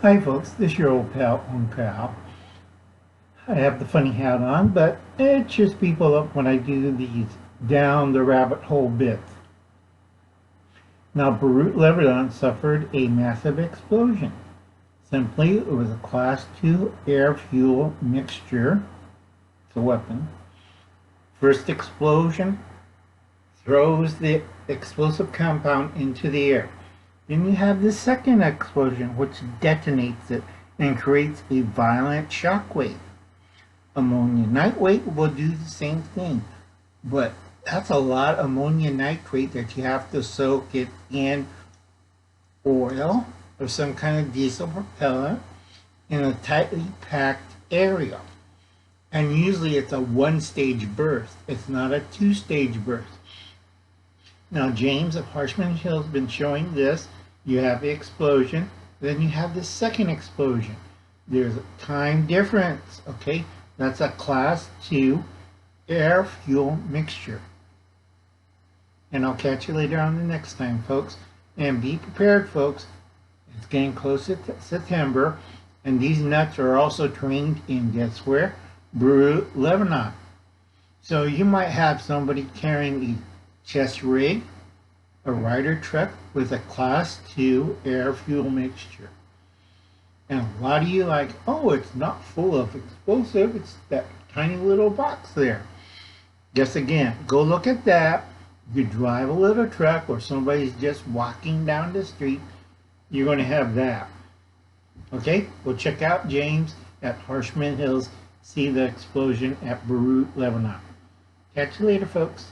Hi folks, this is your old pal, I have the funny hat on, but it cheers people up when I do these down the rabbit hole bits. Now, Beirut, Lebanon suffered a massive explosion. Simply, it was a Class 2 air-fuel mixture. It's a weapon. First explosion throws the explosive compound into the air. Then you have the second explosion, which detonates it and creates a violent shock wave. Ammonia nitrate will do the same thing, but that's a lot of ammonia nitrate that you have to soak it in oil or some kind of diesel propellant in a tightly packed area. And usually it's a one-stage burst. It's not a two-stage burst. Now, James of Harshman Hill has been showing this. You have the explosion, then you have the second explosion. There's a time difference, okay? That's a Class 2 air-fuel mixture. And I'll catch you later on the next time, folks. And be prepared, folks. It's getting close to September, and these nuts are also trained in, guess where? Beirut, Lebanon. So you might have somebody carrying a chest rig, a rider truck with a Class 2 air-fuel mixture. And a lot of you like, oh, it's not full of explosive, it's that tiny little box there. Just again, go look at that. You drive a little truck or somebody's just walking down the street, you're going to have that. Okay, well, check out James at Harshman Hills. See the explosion at Beirut, Lebanon. Catch you later, folks.